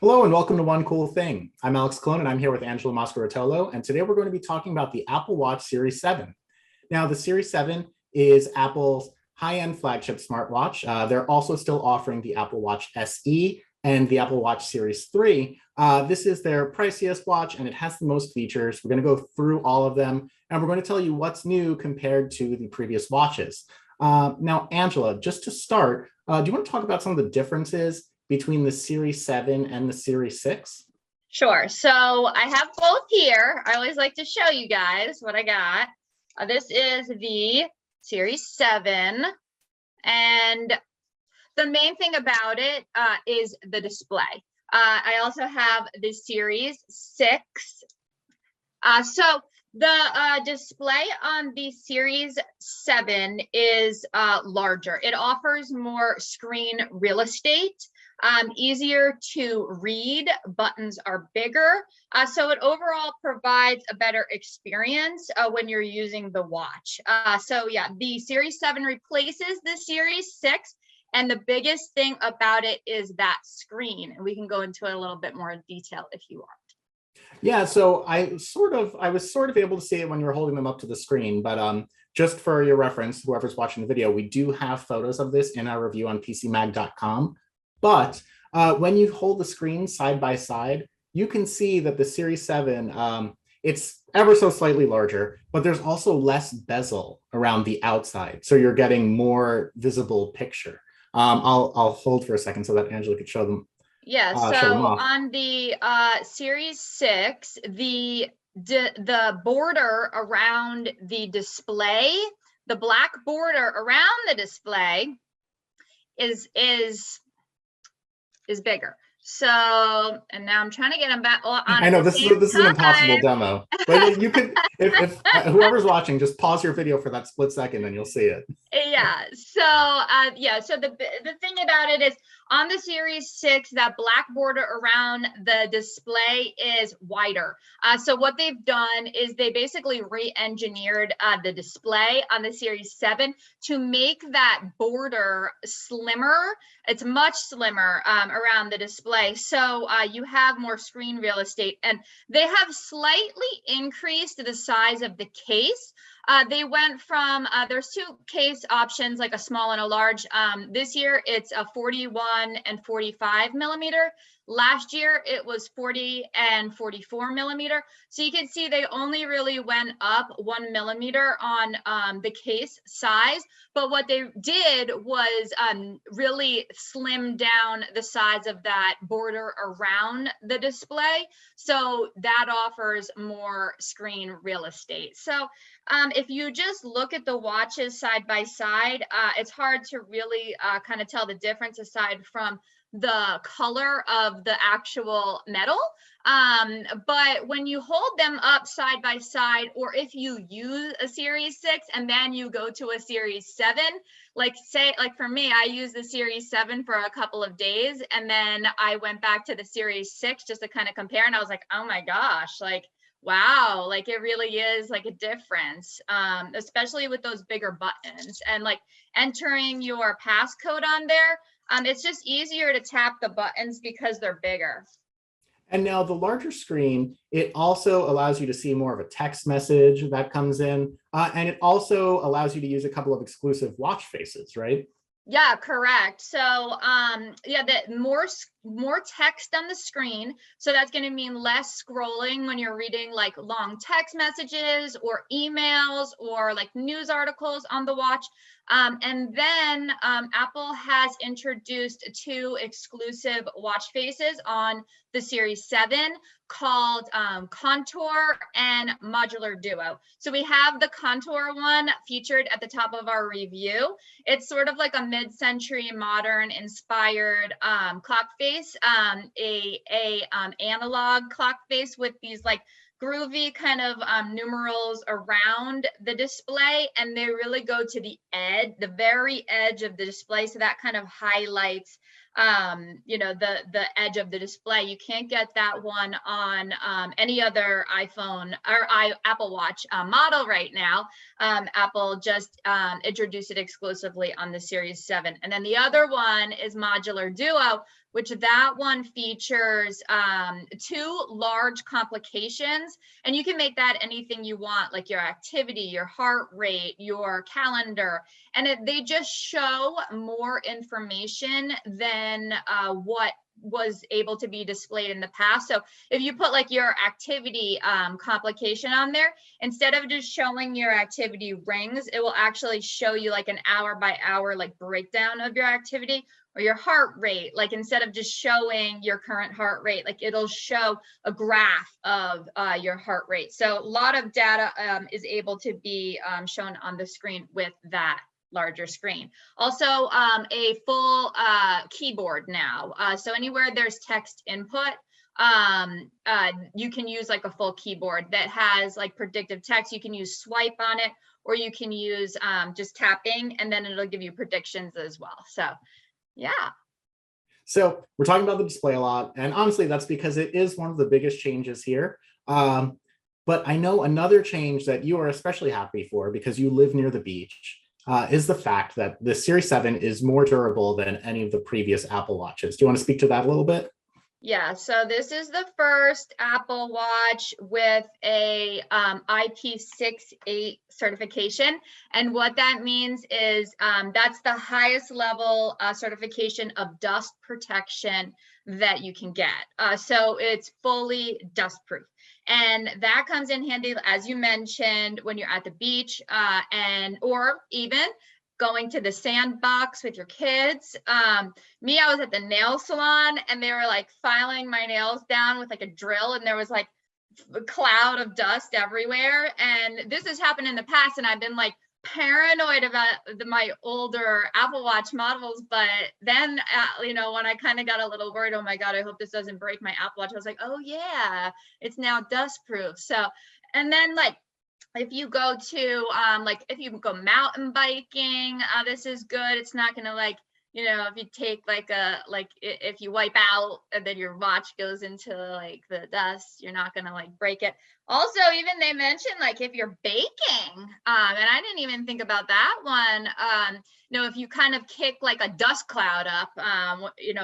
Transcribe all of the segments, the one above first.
Hello and welcome to One Cool Thing. I'm Alex Clone and I'm here with Angela Mascarotolo, and today we're going to be talking about the Apple Watch Series 7. Now, the Series 7 is Apple's high-end flagship smartwatch. They're also still offering the Apple Watch SE and the Apple Watch Series 3. This is their priciest watch and it has the most features. We're going to go through all of them and we're going to tell you what's new compared to the previous watches. Now, Angela, just to start, do you want to talk about some of the differences between the Series 7 and the Series 6? Sure. So I have both here. I always like to show you guys what I got. This is the Series 7. And the main thing about it is the display. I also have the Series 6. So the display on the Series 7 is larger. It offers more screen real estate. Easier to read, buttons are bigger, so it overall provides a better experience when you're using the watch. So yeah, the Series 7 replaces the Series 6, and the biggest thing about it is that screen, and we can go into it a little bit more detail if you want. Yeah, so I was sort of able to see it when you were holding them up to the screen, but just for your reference, whoever's watching the video, we do have photos of this in our review on PCMag.com. But when you hold the screen side by side, you can see that the Series 7, it's ever so slightly larger, but there's also less bezel around the outside. So you're getting more visible picture. I'll hold for a second so that Angela could show them. Yeah, so on the Series 6, the border around the display, the black border around the display is bigger. So, and now I'm trying to get them back on. I know this is an impossible demo, but you could, if whoever's watching, just pause your video for that split second and you'll see it. Yeah. So, so the thing about it is on the Series 6, that black border around the display is wider. So what they've done is they basically re-engineered the display on the Series 7 to make that border slimmer. It's much slimmer around the display. So you have more screen real estate, and they have slightly increased the size of the case. They went from, there's two case options, like a small and a large. This year it's a 41 and 45 millimeter. Last year it was 40 and 44 millimeter. So you can see they only really went up 1 millimeter on the case size. But what they did was really slim down the size of that border around the display. So that offers more screen real estate. So if you just look at the watches side by side, it's hard to really kind of tell the difference aside from the color of the actual metal. But when you hold them up side by side, or if you use a Series 6 and then you go to a Series 7, like for me, I used the Series 7 for a couple of days, and then I went back to the Series 6 just to kind of compare, and I was like, oh my gosh, like, wow, like it really is like a difference, especially with those bigger buttons and like entering your passcode on there. It's just easier to tap the buttons because they're bigger. And now the larger screen, it also allows you to see more of a text message that comes in. And it also allows you to use a couple of exclusive watch faces, right? Yeah, correct. So yeah, that more text on the screen. So that's going to mean less scrolling when you're reading like long text messages or emails or like news articles on the watch. And then Apple has introduced two exclusive watch faces on the Series 7 called Contour and Modular Duo. So we have the Contour one featured at the top of our review. It's sort of like a mid-century modern inspired clock face, analog clock face with these like groovy kind of numerals around the display, and they really go to the edge, the very edge of the display. So that kind of highlights you know, the edge of the display. You can't get that one on any other iPhone or Apple Watch model right now. Apple just introduced it exclusively on the Series 7. And then the other one is Modular Duo, which that one features 2 large complications, and you can make that anything you want, like your activity, your heart rate, your calendar, and they just show more information than what was able to be displayed in the past. So if you put like your activity complication on there, instead of just showing your activity rings, it will actually show you like an hour by hour like breakdown of your activity, or your heart rate. Like instead of just showing your current heart rate, like it'll show a graph of your heart rate. So a lot of data is able to be shown on the screen with that larger screen. Also, a full keyboard now. So anywhere there's text input, you can use like a full keyboard that has like predictive text. You can use swipe on it, or you can use just tapping, and then it'll give you predictions as well. So yeah. So we're talking about the display a lot, and honestly, that's because it is one of the biggest changes here. But I know another change that you are especially happy for, because you live near the beach, is the fact that the Series 7 is more durable than any of the previous Apple Watches. Do you want to speak to that a little bit? Yeah, so this is the first Apple Watch with a IP68 certification. And what that means is that's the highest level certification of dust protection that you can get. So it's fully dust proof. And that comes in handy, as you mentioned, when you're at the beach or even going to the sandbox with your kids. I was at the nail salon, and they were like filing my nails down with like a drill, and there was like a cloud of dust everywhere. And this has happened in the past, and I've been like paranoid about my older Apple Watch models. But then, when I kind of got a little worried, oh my God, I hope this doesn't break my Apple Watch, I was like, oh yeah, it's now dust proof. So, and then like, if you go to if you go mountain biking, this is good. It's not gonna like, if you take if you wipe out and then your watch goes into like the dust, you're not gonna like break it. Also, even they mentioned like if you're baking, and I didn't even think about that one. If you kind of kick like a dust cloud up,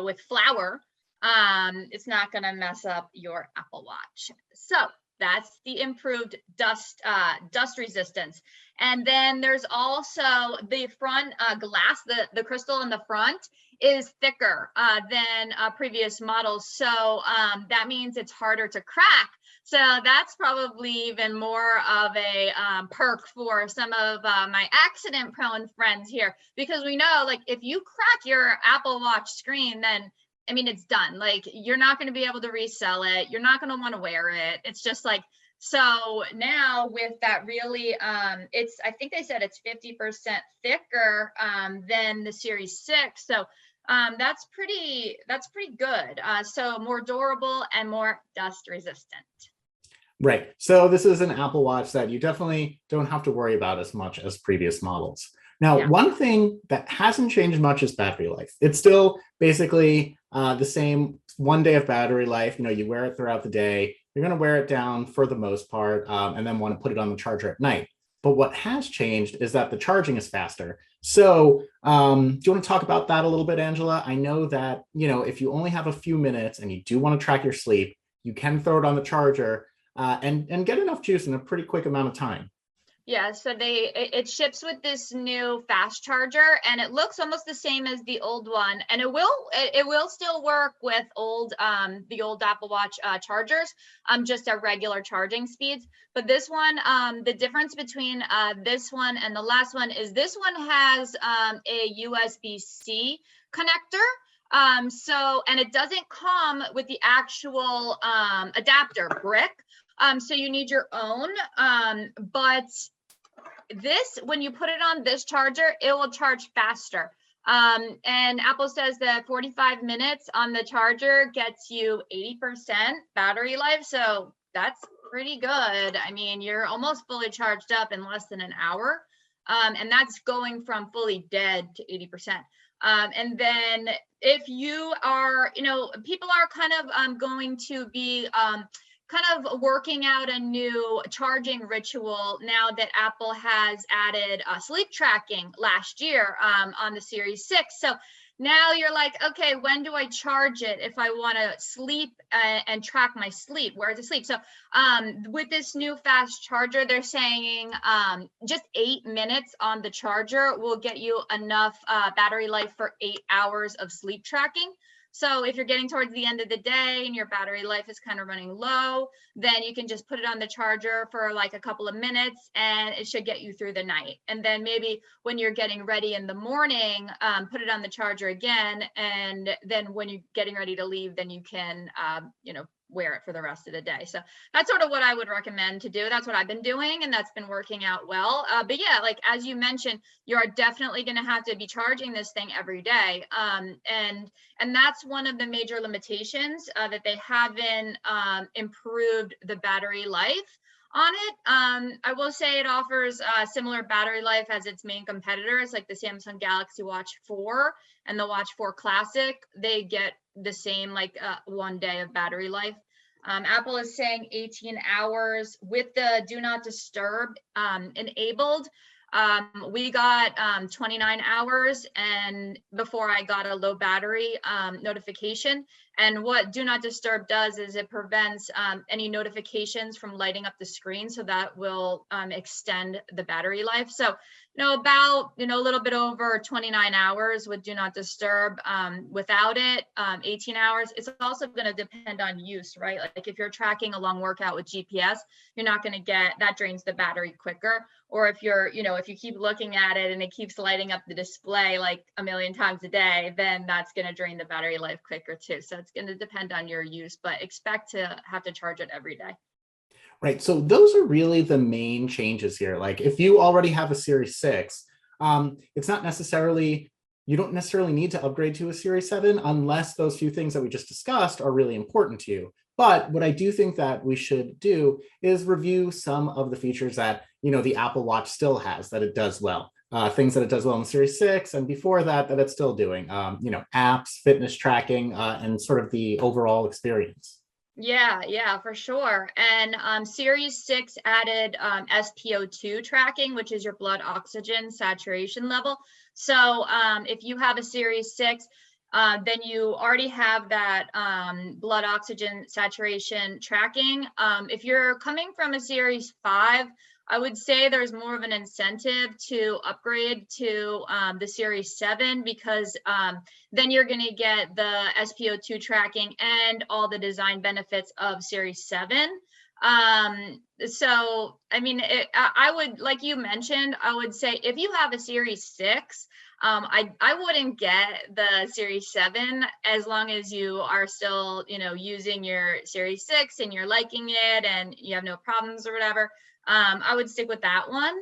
with flour, it's not gonna mess up your Apple Watch. So that's the improved dust resistance. And then there's also the front glass, the crystal in the front is thicker than previous models. So that means it's harder to crack. So that's probably even more of a perk for some of my accident prone friends here, because we know like if you crack your Apple Watch screen, then it's done. Like you're not going to be able to resell it. You're not going to want to wear it. It's just like, so now with that really, I think they said it's 50% thicker than the Series 6. So that's pretty good. So more durable and more dust resistant. Right. So this is an Apple Watch that you definitely don't have to worry about as much as previous models. Now, One thing that hasn't changed much is battery life. It's still basically the same 1 day of battery life. You wear it throughout the day. You're going to wear it down for the most part, and then want to put it on the charger at night. But what has changed is that the charging is faster. So do you want to talk about that a little bit, Angela? I know that, if you only have a few minutes and you do want to track your sleep, you can throw it on the charger and get enough juice in a pretty quick amount of time. Yeah, so it ships with this new fast charger, and it looks almost the same as the old one, and it will still work with the old Apple Watch chargers, just at regular charging speeds. But this one, the difference between this one and the last one is this one has a USB-C connector. And it doesn't come with the actual adapter brick. So you need your own, but this, when you put it on this charger, it will charge faster. And Apple says that 45 minutes on the charger gets you 80% battery life. So that's pretty good. You're almost fully charged up in less than an hour. And that's going from fully dead to 80%. And then if you are, people are kind of going to be kind of working out a new charging ritual now that Apple has added sleep tracking last year on the Series 6. So Now you're like, okay, when do I charge it if I want to sleep and track my sleep, where to sleep? So with this new fast charger, they're saying just 8 minutes on the charger will get you enough battery life for 8 hours of sleep tracking. So if you're getting towards the end of the day and your battery life is kind of running low, then you can just put it on the charger for like a couple of minutes and it should get you through the night. And then maybe when you're getting ready in the morning, put it on the charger again. And then when you're getting ready to leave, then you can, wear it for the rest of the day. So that's sort of what I would recommend to do. That's what I've been doing, and that's been working out well. But yeah, like as you mentioned, you are definitely going to have to be charging this thing every day. And that's one of the major limitations that they haven't improved the battery life on it. I will say it offers similar battery life as its main competitors, like the Samsung Galaxy Watch 4 and the Watch 4 Classic. They get the same, like 1 day of battery life. Apple is saying 18 hours with the do not disturb enabled. We got 29 hours and before I got a low battery notification. And what do not disturb does is it prevents any notifications from lighting up the screen. So that will extend the battery life. So, about, a little bit over 29 hours with do not disturb. Without it, 18 hours. It's also going to depend on use, right? Like if you're tracking a long workout with GPS, you're not going to get, that drains the battery quicker. Or if you're, if you keep looking at it and it keeps lighting up the display like a million times a day, then that's going to drain the battery life quicker too. So it's going to depend on your use, but expect to have to charge it every day. Right. So those are really the main changes here. Like if you already have a Series 6, it's not necessarily, you don't necessarily need to upgrade to a Series 7 unless those few things that we just discussed are really important to you. But what I do think that we should do is review some of the features that, the Apple Watch still has, that it does well. Things that it does well in the Series 6 and before that it's still doing, apps, fitness tracking, and sort of the overall experience. Yeah, for sure. And Series 6 added SpO2 tracking, which is your blood oxygen saturation level. So if you have a Series 6, then you already have that blood oxygen saturation tracking. If you're coming from a Series 5, I would say there's more of an incentive to upgrade to the Series 7 because then you're going to get the SpO2 tracking and all the design benefits of Series 7. So, I mean, I would, like you mentioned, I would say if you have a Series 6, I wouldn't get the Series 7 as long as you are still, using your Series 6 and you're liking it and you have no problems or whatever. I would stick with that one.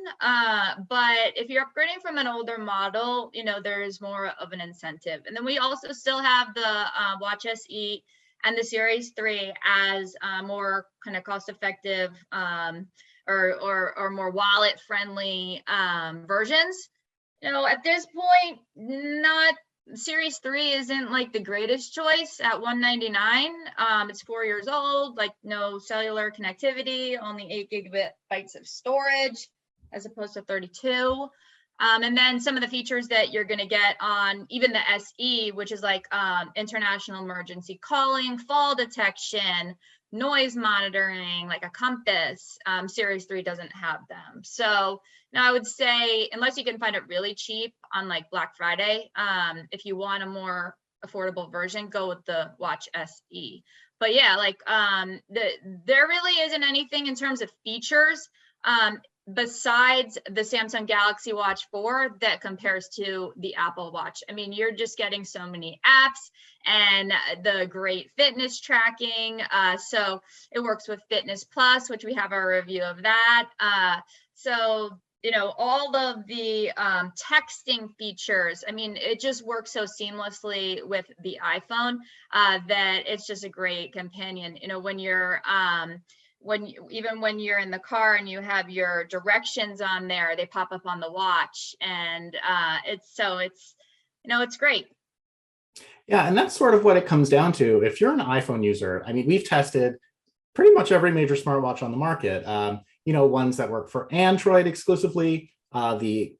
But if you're upgrading from an older model, there's more of an incentive. And then we also still have the Watch SE and the Series 3 as more kind of cost-effective or more wallet-friendly versions. At this point, not Series 3 isn't like the greatest choice at $199. It's 4 years old, like no cellular connectivity, only 8 gigabytes of storage as opposed to 32. And then some of the features that you're going to get on even the SE, which is like international emergency calling, fall detection, noise monitoring, like a compass. Series 3 doesn't have them. So now I would say, unless you can find it really cheap on like Black Friday, if you want a more affordable version, go with the Watch SE. But yeah, like there really isn't anything in terms of features besides the Samsung Galaxy Watch 4 that compares to the Apple Watch. I mean, you're just getting so many apps and the great fitness tracking. So it works with Fitness Plus, which we have a review of that. So all of the texting features, I mean, it just works so seamlessly with the iPhone that it's just a great companion. When you're even when you're in the car and you have your directions on there, they pop up on the watch, and it's great. Yeah, and that's sort of what it comes down to. If you're an iPhone user, I mean, we've tested pretty much every major smartwatch on the market. Ones that work for Android exclusively, the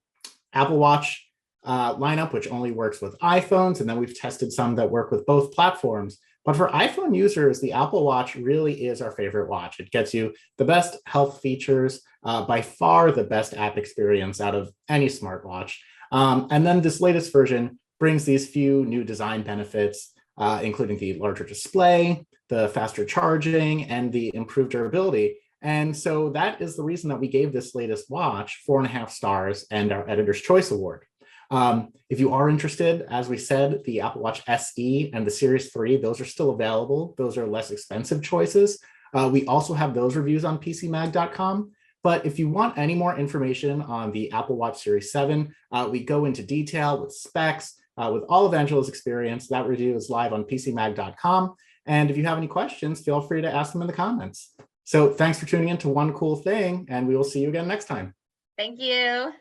Apple Watch lineup, which only works with iPhones. And then we've tested some that work with both platforms. But for iPhone users, the Apple Watch really is our favorite watch. It gets you the best health features, by far the best app experience out of any smartwatch. And then this latest version brings these few new design benefits, including the larger display, the faster charging, and the improved durability. And so that is the reason that we gave this latest watch 4.5 stars and our Editor's Choice Award. If you are interested, as we said, the Apple Watch SE and the Series 3, those are still available. Those are less expensive choices. We also have those reviews on PCMag.com. But if you want any more information on the Apple Watch Series 7, we go into detail with specs, with all of Angela's experience. That review is live on PCMag.com. And if you have any questions, feel free to ask them in the comments. So thanks for tuning in to One Cool Thing, and we will see you again next time. Thank you.